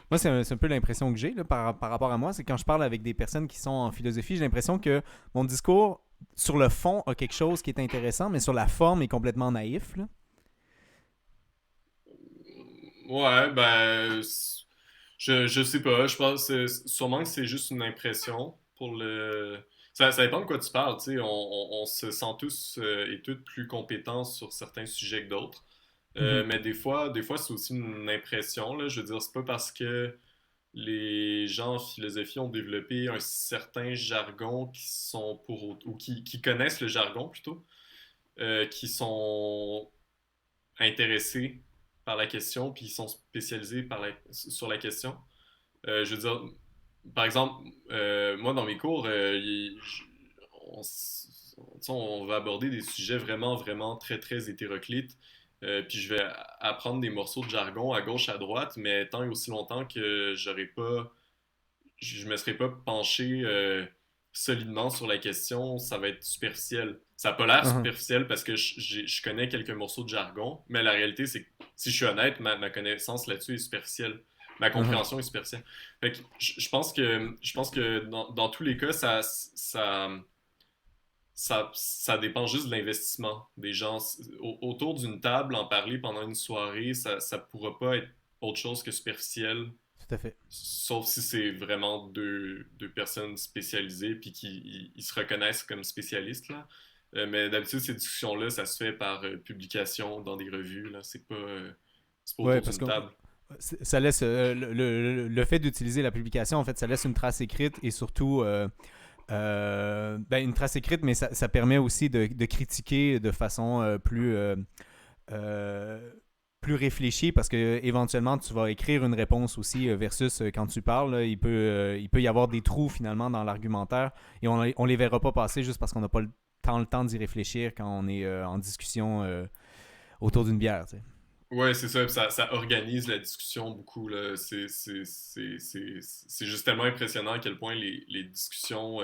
moi c'est un peu l'impression que j'ai là, par rapport à moi, c'est quand je parle avec des personnes qui sont en philosophie, j'ai l'impression que mon discours sur le fond a quelque chose qui est intéressant, mais sur la forme est complètement naïf. Là. Ouais, ben, je sais pas. Je pense sûrement que c'est juste une impression pour le. Ça dépend de quoi tu parles, tu sais. On se sent tous et toutes plus compétents sur certains sujets que d'autres. Mhm. Mais des fois, c'est aussi une impression, là. Je veux dire, c'est pas parce que les gens en philosophie ont développé un certain jargon qui sont ou qui connaissent le jargon plutôt, qui sont intéressés par la question, puis ils sont spécialisés sur la question. Je veux dire, par exemple, moi dans mes cours, on, on va aborder des sujets vraiment, vraiment très, très hétéroclites. Puis je vais apprendre des morceaux de jargon à gauche, à droite, mais tant et aussi longtemps que je me serais pas penché solidement sur la question, ça va être superficiel. Ça n'a pas l'air Mhm. superficiel parce que je connais quelques morceaux de jargon, mais la réalité, c'est que si je suis honnête, ma connaissance là-dessus est superficielle. Ma Mhm. compréhension est superficielle. Fait que je pense que dans tous les cas, ça dépend juste de l'investissement des gens. Autour d'une table, en parler pendant une soirée, ça pourra pas être autre chose que superficiel. Tout à fait. Sauf si c'est vraiment deux personnes spécialisées puis qui ils se reconnaissent comme spécialistes là. Mais d'habitude, ces discussions-là, ça se fait par publication dans des revues, là. C'est pas Ouais, autour parce d'une que table. ça laisse le fait d'utiliser la publication, en fait, ça laisse une trace écrite et surtout ben, une trace écrite, mais ça permet aussi de critiquer de façon euh, plus réfléchie parce que éventuellement tu vas écrire une réponse aussi versus quand tu parles, là, il peut y avoir des trous finalement dans l'argumentaire et on les verra pas passer juste parce qu'on n'a pas le temps d'y réfléchir quand on est en discussion autour d'une bière. Tu sais. Ouais, c'est ça, puis ça organise la discussion beaucoup, là. C'est juste tellement impressionnant à quel point les discussions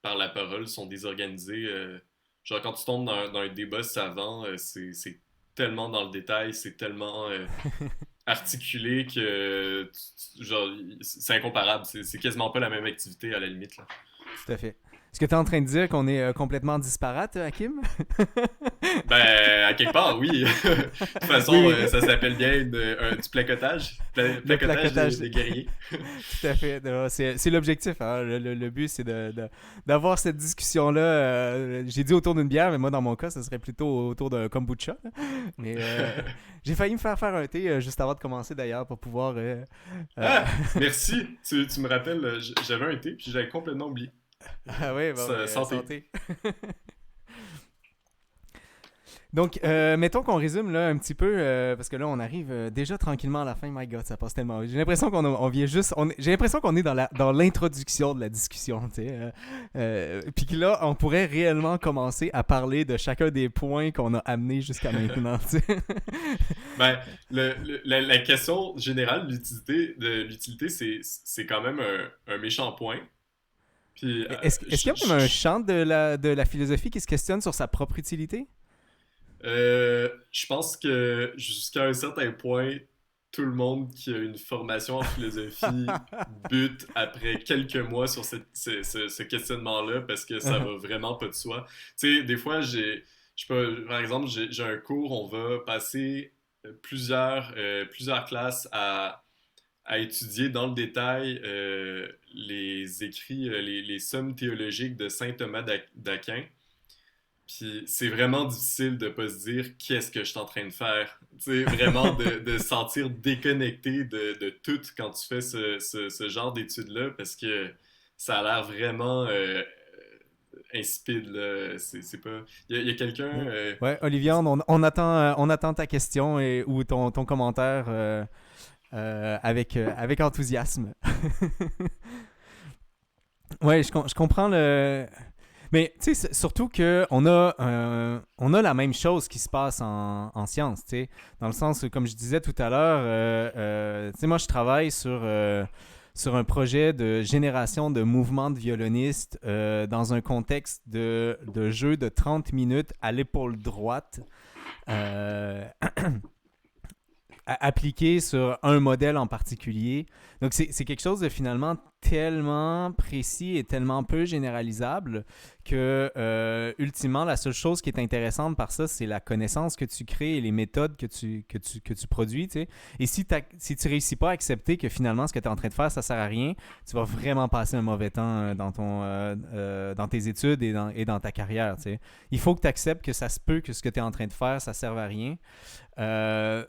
par la parole sont désorganisées. Genre, quand tu tombes dans un débat savant, c'est tellement dans le détail, c'est tellement articulé que, genre, c'est incomparable. C'est quasiment pas la même activité à la limite, là. Tout à fait. Est-ce que tu es en train de dire qu'on est complètement disparate, Hakim? Ben, à quelque part, oui. De toute Oui, façon, oui. ça s'appelle bien du placotage. Le Placotage placotage. des guerriers. Tout à fait. Non, c'est l'objectif. Hein. Le but, c'est d'avoir cette discussion-là. J'ai dit autour d'une bière, mais moi, dans mon cas, ce serait plutôt autour d'un kombucha. Là. Mais j'ai failli me faire un thé juste avant de commencer, d'ailleurs, pour pouvoir... euh, Ah, merci. Tu me rappelles, j'avais un thé, puis j'avais complètement oublié. ah oui, bon, ben, Santé. santé. Donc, mettons qu'on résume là un petit peu, parce que là, on arrive déjà tranquillement à la fin. My God, ça passe tellement vite. J'ai l'impression on vient juste. J'ai l'impression qu'on est dans l'introduction de la discussion, tu sais. Puis que là, on pourrait réellement commencer à parler de chacun des points qu'on a amenés jusqu'à maintenant, tu sais. Ben, la question générale de l'utilité, c'est quand même un méchant point. Puis, Est-ce qu'il y a même un champ de la philosophie qui se questionne sur sa propre utilité? je pense que jusqu'à un certain point, tout le monde qui a une formation en philosophie bute après quelques mois sur ce questionnement-là parce que ça va vraiment pas de soi. Tu sais, des fois, je sais pas, par exemple, j'ai un cours, on va passer plusieurs classes à étudier dans le détail les écrits, les sommes théologiques de saint Thomas d'Aquin. Puis c'est vraiment difficile de pas se dire qu'est-ce que je suis en train de faire. Tu sais, vraiment de se sentir déconnecté de tout quand tu fais ce genre d'études-là parce que ça a l'air vraiment insipide, là. C'est pas... Il y a quelqu'un... Ouais, ouais, Olivier, on attend ta question ou ton commentaire avec enthousiasme. Ouais, je comprends le. Mais tu sais, surtout que on a la même chose qui se passe en sciences, tu sais, dans le sens où, comme je disais tout à l'heure, tu sais, moi je travaille sur un projet de génération de mouvements de violonistes dans un contexte de jeu de 30 minutes à l'épaule droite. euh, appliqué sur un modèle en particulier. Donc, c'est quelque chose de finalement tellement précis et tellement peu généralisable que, ultimement, la seule chose qui est intéressante par ça, c'est la connaissance que tu crées et les méthodes que tu produis. Tu sais. Et si tu réussis pas à accepter que finalement, ce que tu es en train de faire, ça sert à rien, tu vas vraiment passer un mauvais temps dans tes études et dans ta carrière. Tu sais. Il faut que tu acceptes que ça se peut que ce que tu es en train de faire, ça serve à rien. Euh,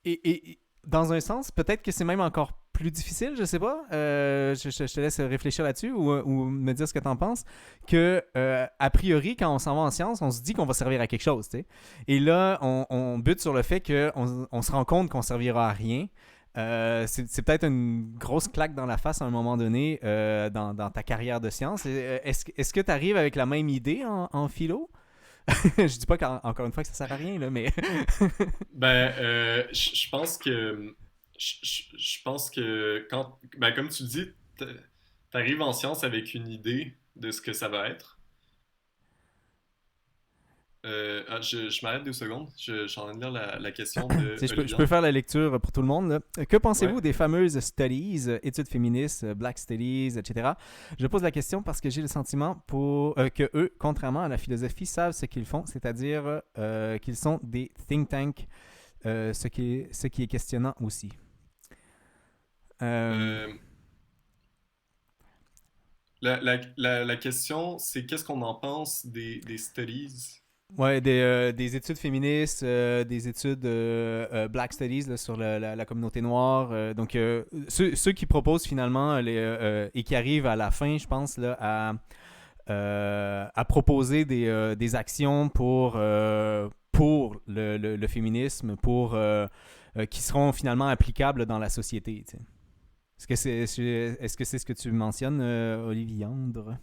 et dans un sens, peut-être que c'est même encore plus difficile, je sais pas. Je te laisse réfléchir là-dessus ou me dire ce que tu en penses. Que, a priori, quand on s'en va en sciences, on se dit qu'on va servir à quelque chose. Tu sais. Et là, on bute sur le fait qu'on se rend compte qu'on servira à rien. C'est peut-être une grosse claque dans la face à un moment donné dans ta carrière de sciences. Est-ce que tu arrives avec la même idée en philo? Je dis pas encore une fois que ça sert à rien, là, mais. Ben, je pense que... je pense que quand... Ben, comme tu dis, t'arrives en science avec une idée de ce que ça va être. Je m'arrête 2 secondes. Je suis en train de lire la question de Je peux Olivier. faire la lecture pour tout le monde. Là. Que Ouais. pensez-vous des fameuses studies, études féministes, Black Studies, etc. Je pose la question parce que j'ai le sentiment que eux, contrairement à la philosophie, savent ce qu'ils font, c'est-à-dire qu'ils sont des think tanks, ce qui est questionnant aussi. Euh, Euh, la question, c'est qu'est-ce qu'on en pense des studies? Ouais, des études féministes, des études Black Studies là, sur la communauté noire. Donc, ceux qui proposent finalement et qui arrivent à la fin, je pense, là, à proposer des actions pour le féminisme, qui seront finalement applicables dans la société. Tu sais. Est-ce que c'est ce que tu mentionnes, Olivier Andre?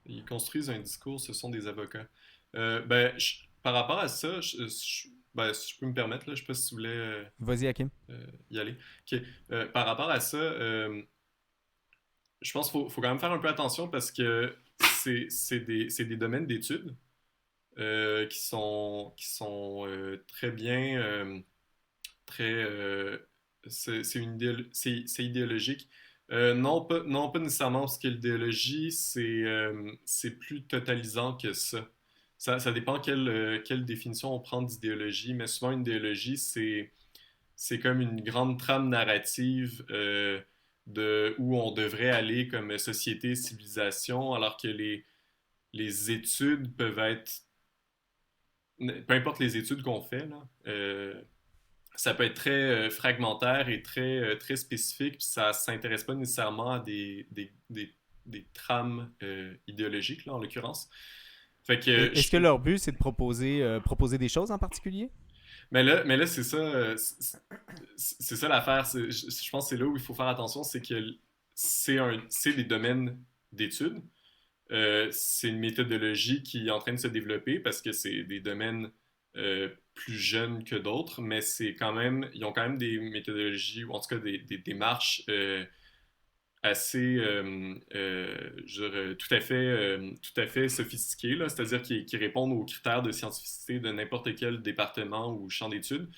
Ils construisent un discours, ce sont des avocats. Ben, par rapport à ça, ben, si je peux me permettre, là, je sais pas si tu voulais Vas-y, Hakim. y aller. Ok. Par rapport à ça, je pense qu'il faut quand même faire un peu attention parce que c'est des domaines d'études qui sont très bien, très, c'est idéologique. Non pas nécessairement parce que l'idéologie, c'est plus totalisant que ça. Ça dépend quelle définition on prend d'idéologie, mais souvent une idéologie, c'est comme une grande trame narrative de où on devrait aller comme société, civilisation, alors que les études peuvent être, peu importe les études qu'on fait, là, ça peut être très fragmentaire et très spécifique, puis ça ne s'intéresse pas nécessairement à des trames idéologiques, là, en l'occurrence. Fait que Est-ce que leur but, c'est de proposer des choses en particulier? mais là c'est ça l'affaire. Je pense que c'est là où il faut faire attention, c'est que c'est des domaines d'études. C'est une méthodologie qui est en train de se développer parce que c'est des domaines plus jeunes que d'autres, mais ils ont quand même des méthodologies, ou en tout cas des démarches assez, je dirais, tout à fait sophistiquées, là, c'est-à-dire qui répondent aux critères de scientificité de n'importe quel département ou champ d'études.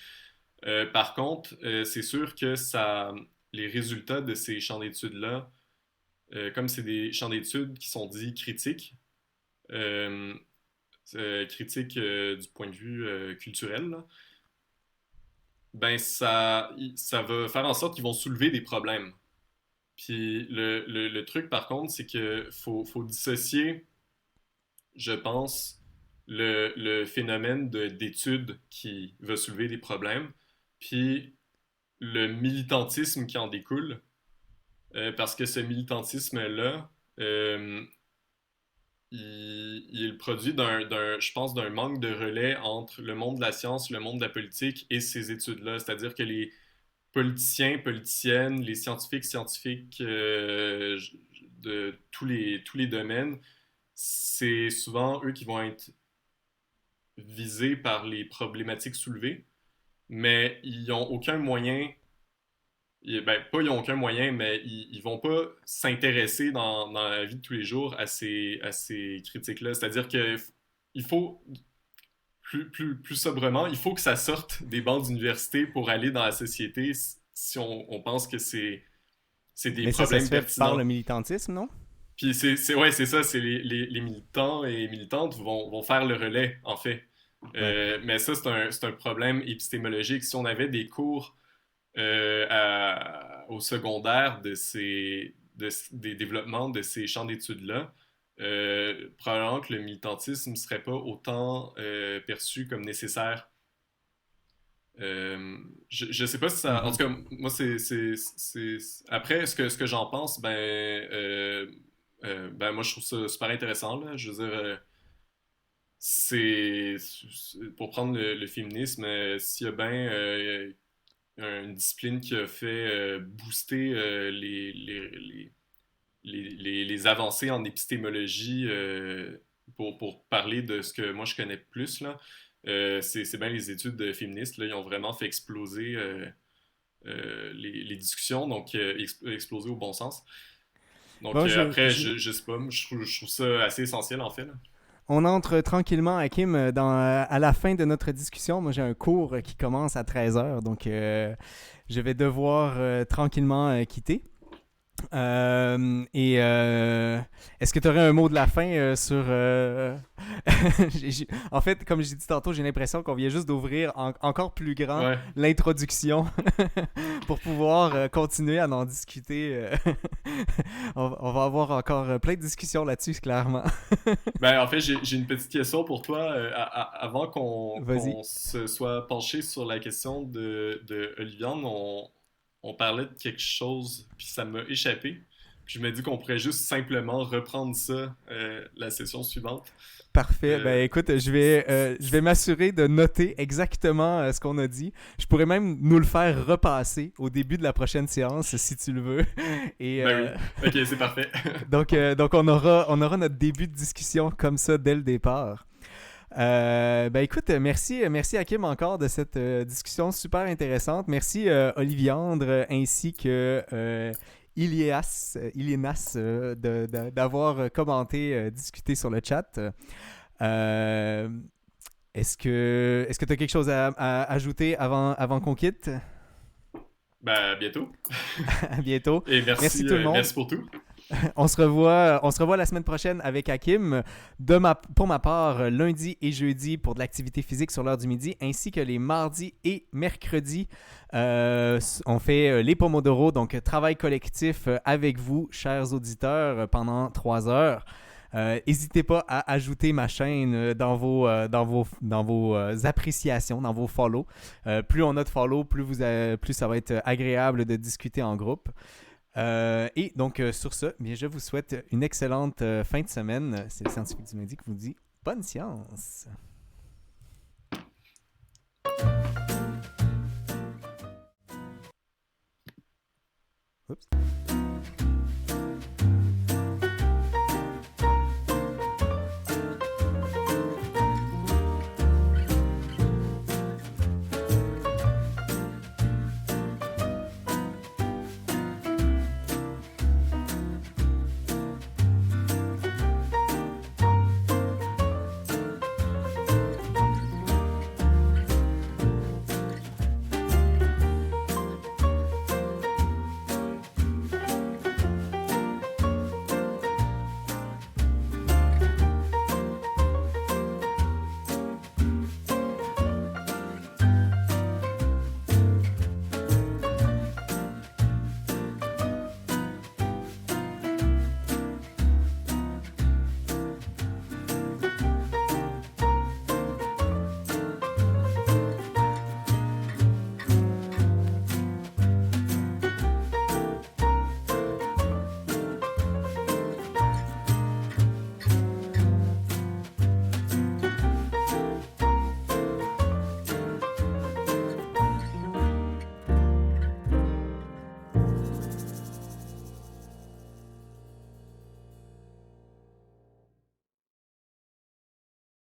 Par contre, c'est sûr que les résultats de ces champs d'études-là, comme c'est des champs d'études qui sont dits critiques, euh, critiques du point de vue culturel, là, ben ça va faire en sorte qu'ils vont soulever des problèmes. Puis le truc, par contre, c'est que faut dissocier, je pense, le phénomène d'étude qui va soulever des problèmes, puis le militantisme qui en découle. Parce que ce militantisme-là, euh, il est le produit je pense, d'un manque de relais entre le monde de la science, le monde de la politique et ces études-là. C'est-à-dire que les politiciens, politiciennes, les scientifiques, scientifiques de tous les domaines, c'est souvent eux qui vont être visés par les problématiques soulevées, mais ils n'ont aucun moyen, ben, pas ils n'ont aucun moyen, mais ils vont pas s'intéresser dans la vie de tous les jours à ces critiques-là. C'est-à-dire que il faut, plus sobrement, il faut que ça sorte des bancs d'université pour aller dans la société si on pense que c'est des Mais ça problèmes se fait par le pertinents. militantisme, non? Puis ouais, c'est ça, c'est les militants et militantes vont faire le relais, en fait. Ouais. Mais ça, c'est un problème épistémologique. Si on avait des cours au secondaire des développements de ces champs d'études-là, probablement que le militantisme ne serait pas autant perçu comme nécessaire. Je sais pas si ça. En tout Mhm. cas, moi, après, ce que j'en pense, ben, moi, je trouve ça super intéressant, là. Je veux dire, pour prendre le féminisme, s'il y a bien une discipline qui a fait booster les avancées en épistémologie pour parler de ce que moi je connais plus, là, c'est bien les études féministes. Là, ils ont vraiment fait exploser les discussions, donc exploser au bon sens. Donc Bon, après, je sais pas, je trouve ça assez essentiel en fait, là. on entre tranquillement, Hakim, à la fin de notre discussion. Moi, j'ai un cours qui commence à 13h, donc je vais devoir tranquillement quitter. Est-ce que tu aurais un mot de la fin sur... En fait, comme j'ai dit tantôt, j'ai l'impression qu'on vient juste d'ouvrir encore plus grand Ouais. l'introduction pour pouvoir continuer à en discuter. On va avoir encore plein de discussions là-dessus, clairement. Ben, en fait, j'ai une petite question pour toi. Avant Vas-y. qu'on se soit penché sur la question de Oliviane, on parlait de quelque chose, puis ça m'a échappé. Puis je me dis qu'on pourrait juste simplement reprendre ça la session suivante. Parfait. Euh, Ben écoute, c- je vais m'assurer de noter exactement ce qu'on a dit. Je pourrais même nous le faire repasser au début de la prochaine séance, si tu le veux. Et ben oui. Ok, c'est parfait. donc on aura notre début de discussion comme ça dès le départ. Ben écoute, merci Hakim encore de cette discussion super intéressante. Merci Oliviandre ainsi que Iliénas d'avoir commenté, discuté sur le chat. Euh, est-ce que tu as quelque chose à ajouter avant qu'on quitte? Ben, à bientôt. À bientôt. Et Merci tout le monde. merci pour tout. On se revoit la semaine prochaine avec Hakim. Pour ma part, lundi et jeudi pour de l'activité physique sur l'heure du midi, ainsi que les mardis et mercredis. On fait les Pomodoro, donc travail collectif avec vous, chers auditeurs, pendant 3 heures. N'hésitez pas à ajouter ma chaîne dans vos appréciations, dans vos follow. Plus on a de follow, plus ça va être agréable de discuter en groupe. Et donc, sur ce, bien, je vous souhaite une excellente fin de semaine. C'est le scientifique du midi qui vous dit bonne science. Oups.